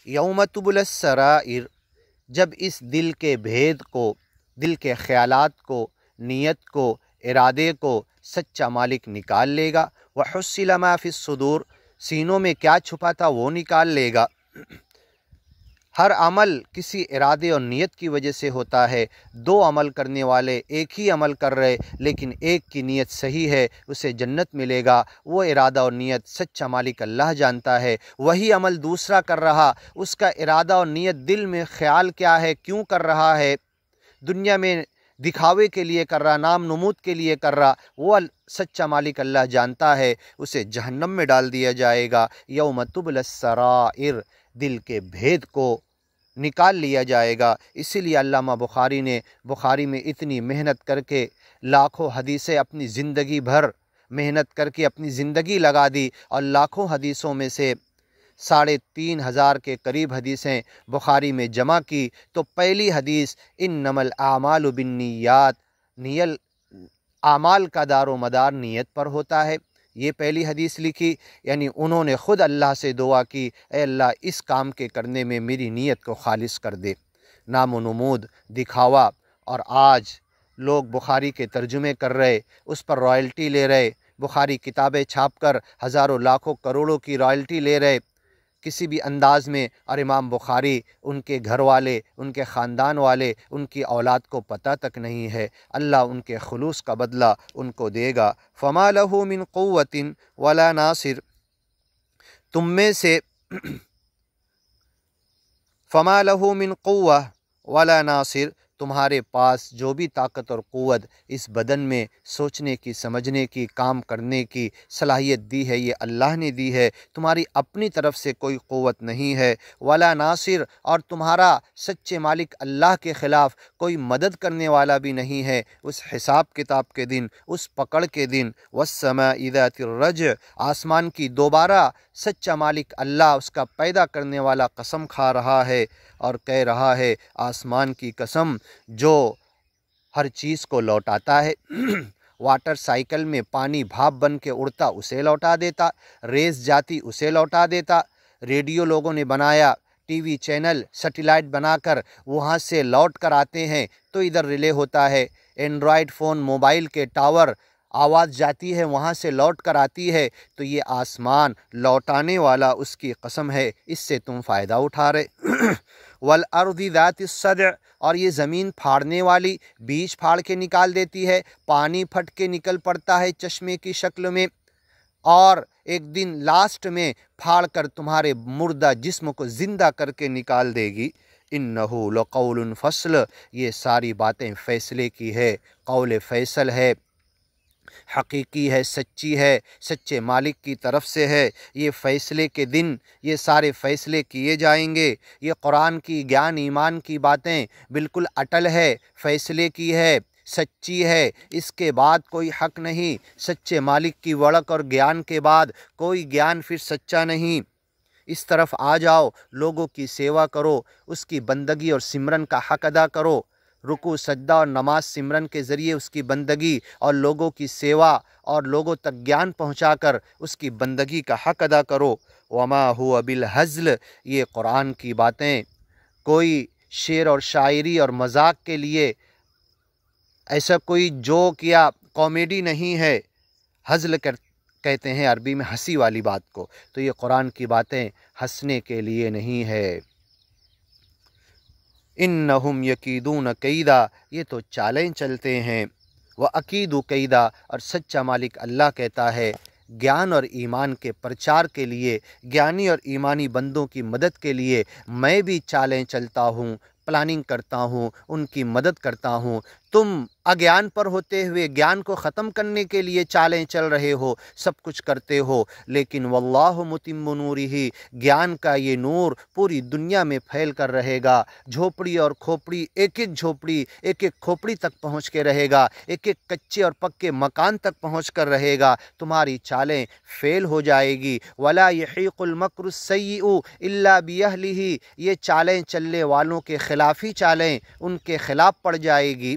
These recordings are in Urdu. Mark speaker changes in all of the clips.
Speaker 1: یوم تبلی السرائر، جب اس دل کے بھید کو، دل کے خیالات کو، نیت کو، ارادے کو سچا مالک نکال لے گا۔ وحصل ما فی الصدور، سینوں میں کیا چھپا تھا وہ نکال لے گا۔ ہر عمل کسی ارادے اور نیت کی وجہ سے ہوتا ہے۔ دو عمل کرنے والے ایک ہی عمل کر رہے، لیکن ایک کی نیت صحیح ہے، اسے جنت ملے گا۔ وہ ارادہ اور نیت سچا مالک اللہ جانتا ہے۔ وہی عمل دوسرا کر رہا، اس کا ارادہ اور نیت دل میں خیال کیا ہے، کیوں کر رہا ہے، دنیا میں دکھاوے کے لیے کر رہا، نام نمود کے لیے کر رہا، وہ سچا مالک اللہ جانتا ہے، اسے جہنم میں ڈال دیا جائے گا۔ یوم تبلی السرائر، دل کے بھید کو نکال لیا جائے گا۔ اسی لیے علامہ بخاری نے بخاری میں اتنی محنت کر کے لاکھوں حدیثیں اپنی زندگی بھر محنت کر کے اپنی زندگی لگا دی، اور لاکھوں حدیثوں میں سے 3500 کے قریب حدیثیں بخاری میں جمع کی، تو پہلی حدیث انما الاعمال بالنیات، اعمال کا دار و مدار نیت پر ہوتا ہے، یہ پہلی حدیث لکھی۔ یعنی انہوں نے خود اللہ سے دعا کی، اے اللہ اس کام کے کرنے میں میری نیت کو خالص کر دے، نام و نمود، دکھاوا۔ اور آج لوگ بخاری کے ترجمے کر رہے، اس پر رائلٹی لے رہے، بخاری کتابیں چھاپ کر ہزاروں لاکھوں کروڑوں کی رائلٹی لے رہے کسی بھی انداز میں، اور امام بخاری، ان کے گھر والے، ان کے خاندان والے، ان کی اولاد کو پتہ تک نہیں ہے۔ اللہ ان کے خلوص کا بدلہ ان کو دے گا۔ فما لہ من قوت ولا ناصر، تم میں سے فما لہ من قوہ ولا ناصر، تمہارے پاس جو بھی طاقت اور قوت اس بدن میں سوچنے کی، سمجھنے کی، کام کرنے کی صلاحیت دی ہے، یہ اللہ نے دی ہے، تمہاری اپنی طرف سے کوئی قوت نہیں ہے۔ ولا ناصر، اور تمہارا سچے مالک اللہ کے خلاف کوئی مدد کرنے والا بھی نہیں ہے اس حساب کتاب کے دن، اس پکڑ کے دن۔ والسماء ذات الرجع، آسمان کی دوبارہ سچا مالک اللہ، اس کا پیدا کرنے والا قسم کھا رہا ہے اور کہہ رہا ہے، آسمان کی قسم جو ہر چیز کو لوٹاتا ہے۔ واٹر سائیکل میں پانی بھاپ بن کے اڑتا، اسے لوٹا دیتا، ریس جاتی اسے لوٹا دیتا۔ ریڈیو لوگوں نے بنایا، ٹی وی چینل سیٹلائٹ بنا کر وہاں سے لوٹ کر آتے ہیں تو ادھر ریلے ہوتا ہے۔ اینڈرائڈ فون، موبائل کے ٹاور، آواز جاتی ہے وہاں سے لوٹ کر آتی ہے، تو یہ آسمان لوٹانے والا اس کی قسم ہے، اس سے تم فائدہ اٹھا رہے۔ والارض ذات الصدع، اور یہ زمین پھاڑنے والی، بیج پھاڑ کے نکال دیتی ہے، پانی پھٹ کے نکل پڑتا ہے چشمے کی شکل میں، اور ایک دن لاسٹ میں پھاڑ کر تمہارے مردہ جسم کو زندہ کر کے نکال دے گی۔ انہ لقول فصل، یہ ساری باتیں فیصلے کی ہے، قول فیصل ہے، حقیقی ہے، سچی ہے، سچے مالک کی طرف سے ہے۔ یہ فیصلے کے دن یہ سارے فیصلے کیے جائیں گے۔ یہ قرآن کی گیان ایمان کی باتیں بالکل اٹل ہے، فیصلے کی ہے، سچی ہے، اس کے بعد کوئی حق نہیں۔ سچے مالک کی وڑک اور گیان کے بعد کوئی گیان پھر سچا نہیں۔ اس طرف آ جاؤ، لوگوں کی سیوا کرو، اس کی بندگی اور سمرن کا حق ادا کرو، رکوع سجدہ اور نماز سمرن کے ذریعے اس کی بندگی اور لوگوں کی سیوا اور لوگوں تک گیان پہنچا کر اس کی بندگی کا حق ادا کرو۔ وما هو بالہزل، یہ قرآن کی باتیں کوئی شعر اور شاعری اور مذاق کے لیے، ایسا کوئی جوک یا کامیڈی نہیں ہے۔ ہزل کہتے ہیں عربی میں ہنسی والی بات کو، تو یہ قرآن کی باتیں ہنسنے کے لیے نہیں ہے۔ انہم یکیدون کیدا، یہ تو چالیں چلتے ہیں۔ وَأَكِيدُ کیدا، اور سچا مالک اللہ کہتا ہے گیان اور ایمان کے پرچار کے لیے، گیانی اور ایمانی بندوں کی مدد کے لیے میں بھی چالیں چلتا ہوں، پلاننگ کرتا ہوں، ان کی مدد کرتا ہوں۔ تم اگیان پر ہوتے ہوئے گیان کو ختم کرنے کے لیے چالیں چل رہے ہو، سب کچھ کرتے ہو، لیکن واللہ متم نورہ، گیان کا یہ نور پوری دنیا میں پھیل کر رہے گا۔ جھوپڑی اور کھوپڑی، ایک ایک جھوپڑی، ایک ایک کھوپڑی تک پہنچ کے رہے گا، ایک ایک کچے اور پکے مکان تک پہنچ کر رہے گا، تمہاری چالیں فیل ہو جائے گی۔ ولا یحیق المکر السیئ الا باہلہ، یہ چالیں چلنے والوں کے خلاف ہی چالیں ان کے خلاف پڑ جائے گی۔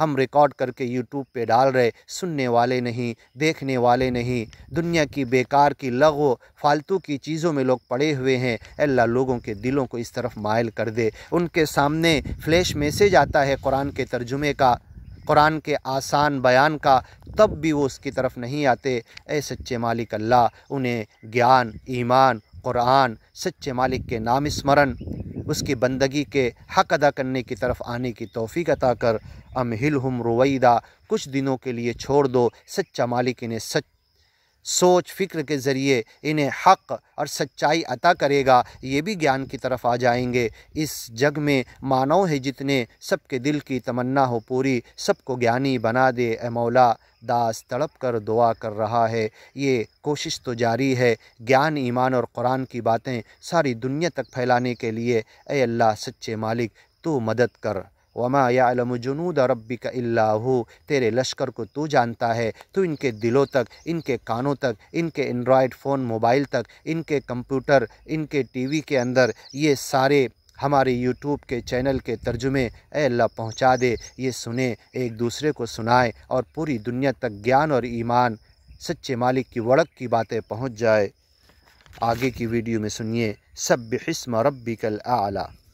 Speaker 1: ہم ریکارڈ کر کے یوٹیوب پہ ڈال رہے، سننے والے نہیں، دیکھنے والے نہیں، دنیا کی بیکار کی لغو فالتو کی چیزوں میں لوگ پڑے ہوئے ہیں۔ اے اللہ لوگوں کے دلوں کو اس طرف مائل کر دے۔ ان کے سامنے فلیش میسیج آتا ہے قرآن کے ترجمے کا، قرآن کے آسان بیان کا، تب بھی وہ اس کی طرف نہیں آتے۔ اے سچے مالک اللہ، انہیں گیان، ایمان، قرآن، سچے مالک کے نام اسمرن، اس کی بندگی کے حق ادا کرنے کی طرف آنے کی توفیق عطا کر۔ امہلہم رویدا، کچھ دنوں کے لیے چھوڑ دو، سچا مالک انہیں سوچ فکر کے ذریعے انہیں حق اور سچائی عطا کرے گا، یہ بھی گیان کی طرف آ جائیں گے۔ اس جگ میں مانو ہے جتنے، سب کے دل کی تمنا ہو پوری، سب کو گیانی بنا دے اے مولا۔ داس تڑپ کر دعا کر رہا ہے، یہ کوشش تو جاری ہے، گیان، ایمان اور قرآن کی باتیں ساری دنیا تک پھیلانے کے لیے۔ اے اللہ سچے مالک، تو مدد کر۔ وما یعلم جنود ربک الا ہو، تیرے لشکر کو تو جانتا ہے، تو ان کے دلوں تک، ان کے کانوں تک، ان کے اینڈرائڈ فون موبائل تک، ان کے کمپیوٹر، ان کے ٹی وی کے اندر یہ سارے ہمارے یوٹیوب کے چینل کے ترجمے اے اللہ پہنچا دے، یہ سنیں، ایک دوسرے کو سنائیں اور پوری دنیا تک گیان اور ایمان، سچے مالک کی وڑک کی باتیں پہنچ جائے۔ آگے کی ویڈیو میں سنیے، سبح اسم ربک الاعلی۔